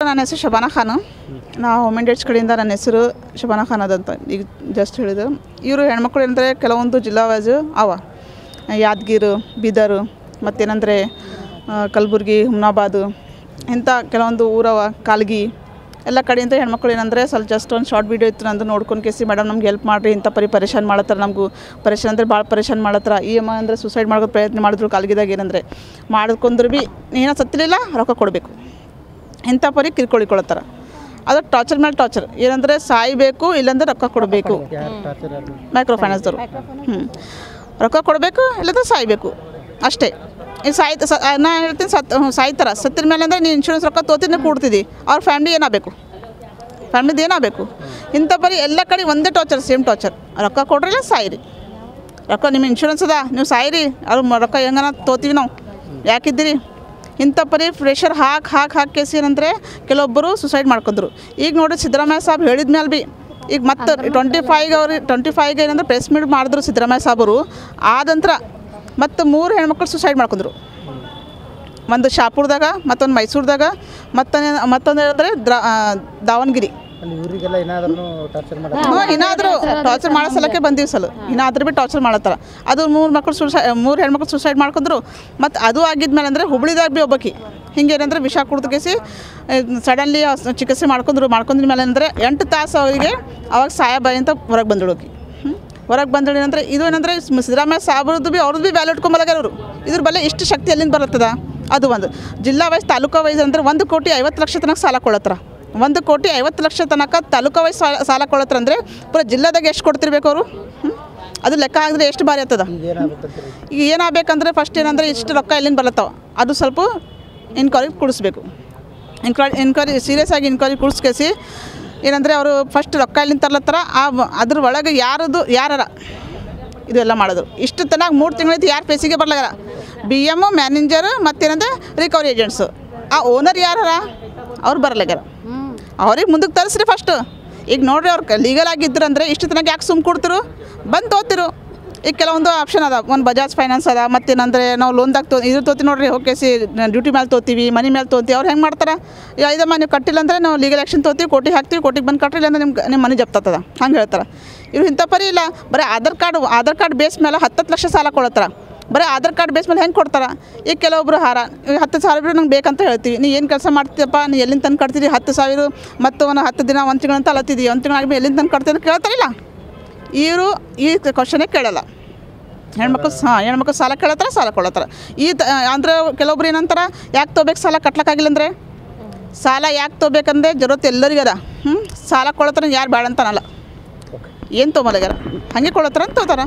ನನ್ನ ಹೆಸರು ಶಬಾನಾ ಖಾನ್. ನಾವು ಹೋಮ್ ಡೇಟ್ಸ್ ಕಡೆಯಿಂದ ನನ್ನ ಹೆಸರು ಶಬಾನಾ ಖಾನ್ ಅದಂತ ಈಗ ಜಸ್ಟ್ ಹೇಳಿದ್ರು. ಇವರು ಹೆಣ್ಮಕ್ಳು ಏನಂದರೆ ಕೆಲವೊಂದು ಜಿಲ್ಲಾ ವೈಸ್ ಅವ, ಯಾದಗಿರಿ, ಬೀದರ್, ಮತ್ತೇನಂದರೆ ಕಲಬುರ್ಗಿ, ಹುಮ್ನಾಬಾದ್ ಇಂಥ ಕೆಲವೊಂದು ಊರವ, ಕಾಲ್ಗಿ ಎಲ್ಲ ಕಡೆಯಿಂದ ಹೆಣ್ಮಕ್ಳು ಏನಂದರೆ ಸ್ವಲ್ಪ ಜಸ್ಟ್ ಒಂದು ಶಾರ್ಟ್ ವೀಡಿಯೋ ಇತ್ತು ನಂದು ನೋಡ್ಕೊಂಡು ಕೇಸಿ ಮೇಡಮ್ ನಮ್ಗೆ ಹೆಲ್ಪ್ ಮಾಡಿರಿ, ಇಂಥ ಪರೇಶಾನ್ ಮಾಡತ್ತಾರ, ನಮಗೂ ಪರೇಶಾನ್ ಅಂದರೆ ಭಾಳ ಪರೇಶಾನ್ ಮಾಡತ್ತಾರ. ಈ ಅಮ್ಮ ಅಂದರೆ ಸೂಸೈಡ್ ಮಾಡೋದು ಪ್ರಯತ್ನ ಮಾಡಿದ್ರು ಕಾಲ್ಗಿದಾಗ. ಏನಂದರೆ ಮಾಡ್ಕೊಂಡ್ರು ಭೀ ಏನೋ ಸತ್ತಿಲಿಲ್ಲ, ರೊಕ್ಕ ಕೊಡಬೇಕು, ಇಂಥ ಪರಿ ಕಿರ್ಕೊಳಿಕೊಳತ್ತಾರ. ಅದು ಟಾರ್ಚರ್ ಮೇಲೆ ಟಾರ್ಚರ್. ಏನಂದರೆ ಸಾಯಬೇಕು, ಇಲ್ಲಾಂದ್ರೆ ರೊಕ್ಕ ಕೊಡಬೇಕು. ಮೈಕ್ರೋ ಫೈನಾನ್ಸ್ದವರು ರೊಕ್ಕ ಕೊಡಬೇಕು, ಇಲ್ಲಾಂದ್ರೆ ಸಾಯಬೇಕು ಅಷ್ಟೇ. ಈಗ ನಾ ಹೇಳ್ತೀನಿ ಸಾಯ್ತಾರ. ಸತ್ತಿದ ಮೇಲೆ ಅಂದರೆ ನೀನು ಇನ್ಶೂರೆನ್ಸ್ ರೊಕ್ಕ ತೊಗೊತೀನಿ ಕೊಡ್ತಿದ್ದಿ, ಅವ್ರ ಫ್ಯಾಮ್ಲಿ ಏನಾಗಬೇಕು, ಫ್ಯಾಮ್ಲಿದು ಏನಾಗಬೇಕು. ಇಂಥ ಪರಿ ಎಲ್ಲ ಕಡೆ ಒಂದೇ ಟಾರ್ಚರ್, ಸೇಮ್ ಟಾರ್ಚರ್. ರೊಕ್ಕ ಕೊಡ್ರಿಲ್ಲ ಸಾಯಿರಿ, ರೊಕ್ಕ ನಿಮ್ಮ ಇನ್ಶೂರೆನ್ಸ್ ಅದ, ನೀವು ಸಾಯಿರಿ, ಅವ್ರು ರೊಕ್ಕ ಹೆಂಗನ ತೊಗೋತೀವಿ ನಾವು, ಯಾಕಿದ್ದೀರಿ. ಇಂಥ ಪರಿ ಪ್ರೆಷರ್ ಹಾಕಿ ಕೇಸಿ ಏನಂದರೆ ಕೆಲವೊಬ್ಬರು ಸುಸೈಡ್ ಮಾಡ್ಕೊಂಡ್ರು. ಈಗ ನೋಡಿ ಸಿದ್ದರಾಮಯ್ಯ ಸಾಬ್ ಹೇಳಿದ ಮೇಲೆ ಭೀ ಈಗ ಮತ್ತೆ 25ಗೆ ಏನಂದ್ರೆ ಪ್ರೆಸ್ ಮೀಟ್ ಮಾಡಿದ್ರು ಸಿದ್ದರಾಮಯ್ಯ ಸಾಬರು. ಆದಂತರ ಮತ್ತು 3 ಹೆಣ್ಮಕ್ಳು ಸುಸೈಡ್ ಮಾಡ್ಕೊಂಡ್ರು. ಒಂದು ಶಾಪುರದಾಗ, ಮತ್ತೊಂದು ಮೈಸೂರದಾಗ, ಮತ್ತೊಂದು ಹೇಳಿದ್ರೆ ದಾವಣಗೆರೆ. ಏನಾದರೂ ಟಾರ್ಚರ್ ಮಾಡೋ ಸಲಕ್ಕೆ ಬಂದೀವಿ ಸಲ, ಇನ್ನಾದ್ರೂ ಭೀ ಟಾರ್ಚರ್ ಮಾಡತ್ತಾರ. ಅದು 3 ಹೆಣ್ಮಕ್ಳು ಸುಸೈಡ್ ಮಾಡ್ಕೊಂಡ್ರು. ಮತ್ತು ಅದು ಆಗಿದ್ಮೇಲೆ ಅಂದರೆ ಹುಬ್ಳಿದಾಗ ಭೀ ಒಬ್ಬಾಕಿ ಹಿಂಗೇನಂದ್ರೆ ವಿಷ ಕುಡ್ದು ಕೇಸಿ ಸಡನ್ಲಿ ಚಿಕಿತ್ಸೆ ಮಾಡ್ಕೊಂಡ್ರ ಮೇಲೆ ಅಂದರೆ 8 ತಾಸು ಅವರಿಗೆ ಅವಾಗ ಸಾಯಬಾಯಿ ಅಂತ ಹೊರಗೆ ಬಂದಿಡೋಕಿ. ಹೊರಗೆ ಬಂದಿಡಿ ಅಂದರೆ ಇದು ಏನಂದರೆ ಸಿದ್ದರಾಮಯ್ಯ ಸಾಬ್ರದ್ದು ಭೀ ಅವ್ರದ್ದು ಭೀ ವ್ಯಾಲ್ಯೂ ಇಟ್ಕೊಂಬಲಾಗ್ಯಾರ ಅವರು. ಇದ್ರ ಬಲ್ಲ ಇಷ್ಟು ಶಕ್ತಿ ಎಲ್ಲಿಂದ ಬರುತ್ತದ. ಅದು ಒಂದು ಜಿಲ್ಲಾ ವೈಸ್, ತಾಲೂಕಾ ವೈಸ್ ಅಂದರೆ 1,50,00,000 ತನಕ ಸಾಲ ಕೊಡತ್ತಾರ. 1,50,00,000 ತನಕ ತಾಲೂಕಾ ವೈಸ್ ಸಾಲ ಕೊಡತ್ತಾರ. ಅಂದರೆ ಪೂರ ಜಿಲ್ಲಾದಾಗ ಎಷ್ಟು ಕೊಡ್ತಿರ್ಬೇಕು ಅವರು, ಅದು ಲೆಕ್ಕ ಆಗಿದ್ರೆ ಎಷ್ಟು ಬಾರಿ ಆಗ್ತದ. ಈಗ ಏನಾಗಬೇಕಂದ್ರೆ ಫಸ್ಟ್ ಏನಂದರೆ ಇಷ್ಟು ರೊಕ್ಕ ಎಲ್ಲಿಂದ ಬರತ್ತಾವ ಅದು ಸ್ವಲ್ಪ ಎನ್ಕ್ವೈರಿ ಕೊಡಿಸ್ಬೇಕು. ಎನ್ಕ್ವೈರಿ ಸೀರಿಯಸ್ ಆಗಿ ಎನ್ಕ್ವೈರಿ ಕೊಡಿಸ್ಕೇಸಿ ಏನಂದರೆ ಅವರು ಫಸ್ಟ್ ರೊಕ್ಕ ಎಲ್ಲಿಂದ ತರ್ಲತ್ತಾರ, ಅದ್ರ ಒಳಗೆ ಯಾರ ಇದೆಲ್ಲ ಮಾಡೋದು. ಇಷ್ಟು ತನಕ 3 ತಿಂಗಳೈತಿ ಯಾರು ಪೇಸಿಗೆ ಬರ್ಲಾಗಾರ. BM, ಮ್ಯಾನೇಜರ್, ಮತ್ತೇನಂದ್ರೆ ರಿಕವರಿ ಏಜೆಂಟ್ಸು. ಆ ಓನರ್ ಯಾರ ಅವ್ರು ಬರಲಾಗ್ಯಾರ. ಅವ್ರಿಗೆ ಮುಂದಕ್ಕೆ ತರಿಸ್ರಿ ಫಸ್ಟು. ಈಗ ನೋಡ್ರಿ ಅವ್ರು ಲೀಗಲ್ ಆಗಿದ್ರು ಅಂದರೆ ಇಷ್ಟು ತನಕ ಯಾಕೆ ಸುಮ್ಮ ಕೊಡ್ತಿರು, ಬಂದು ತೊಗೋತಿರು. ಈಗ ಕೆಲವೊಂದು ಆಪ್ಷನ್ ಅದ, ಒಂದು ಬಜಾಜ್ ಫೈನಾನ್ಸ್ ಅದ, ಮತ್ತೇನಂದರೆ ನಾವು ಲೋನ್ದಾಗ ಇದು ತೊಗೋತೀವಿ ನೋಡಿರಿ, ಓಕೆ ಡ್ಯೂಟಿ ಮೇಲೆ ತೊಗೋತೀವಿ, ಮನಿ ಮೇಲೆ ತೊಗೋತೀವಿ. ಅವ್ರು ಹೆಂಗೆ ಮಾಡ್ತಾರೆ, ಇದಮ್ಮ ನೀವು ಕಟ್ಟಿಲ್ಲ ಅಂದರೆ ನಾವು ಲೀಗಲ್ ಆ್ಯಕ್ಷನ್ ತೊಗೋತೀವಿ, ಕೋರ್ಟಿಗೆ ಹಾಕ್ತೀವಿ, ಕೋರ್ಟಿಗೆ ಬಂದು ಕಟ್ಟಿಲ್ಲ ಅಂದರೆ ನಿಮ್ಮ ಮನೆ ಜಪ್ತದ, ಹಂಗೆ ಹೇಳ್ತಾರೆ. ಇವ್ರು ಇಂಥ ಪರಿ ಇಲ್ಲ, ಬರೀ ಆಧಾರ್ ಕಾರ್ಡ್ ಬೇಸ್ ಮೇಲೆ 10 ಲಕ್ಷ ಸಾಲ ಕೊಡತ್ತಾರ. ಬರೀ ಆಧಾರ್ ಕಾರ್ಡ್ ಬೇಸ್ ಮೇಲೆ ಹೆಂಗೆ ಕೊಡ್ತಾರೆ. ಈಗ ಕೆಲವೊಬ್ರು 10,000 ನಂಗೆ ಬೇಕಂತ ಹೇಳ್ತೀವಿ, ನೀ ಏನು ಕೆಲಸ ಮಾಡ್ತೀಯಪ್ಪ, ನೀ ಎಲ್ಲಿಂದ ತಂದು ಕಟ್ತೀರಿ 10,000 ಮತ್ತು ಒಂದು 10 ದಿನ 1 ತಿಂಗಳು ಅಂತ ಅಲತ್ತಿದ್ದೀವಿ, 1 ತಿಂಗಳಾಗಿ ಎಲ್ಲಿಂದ ತಂದು ಕಟ್ತೀವಿ ಅಂತ ಕೇಳ್ತಾರಿಲ್ಲ. ಇವರು ಈ ಕ್ವಶನೇ ಕೇಳಲ್ಲ. ಹೆಣ್ಮಕ್ಳು ಸಾಲ ಕೇಳತ್ತಾರ, ಸಾಲ ಕೊಡತ್ತಾರ. ಅಂದರೆ ಕೆಲವೊಬ್ರು ಏನಂತಾರೆ, ಯಾಕೆ ತೊಗೋಬೇಕು ಸಾಲ ಕಟ್ಲಕ್ಕಾಗಿಲ್ಲ ಅಂದರೆ, ಸಾಲ ಯಾಕೆ ತೊಗೋಬೇಕಂದ್ರೆ ಜरूरत ಎಲ್ಲರಿಗದ. ಸಾಲ ಕೊಡತ್ತಾರ, ಯಾರು ಬೇಡ ಅಂತ ಅನ್ನಲ್ಲ, ಏನು ತೊಗೊಮಲಗ್ಯಾರ, ಹಾಗೆ ಕೊಡತ್ತಾರ ಅಂತ ತಗೋತಾರ.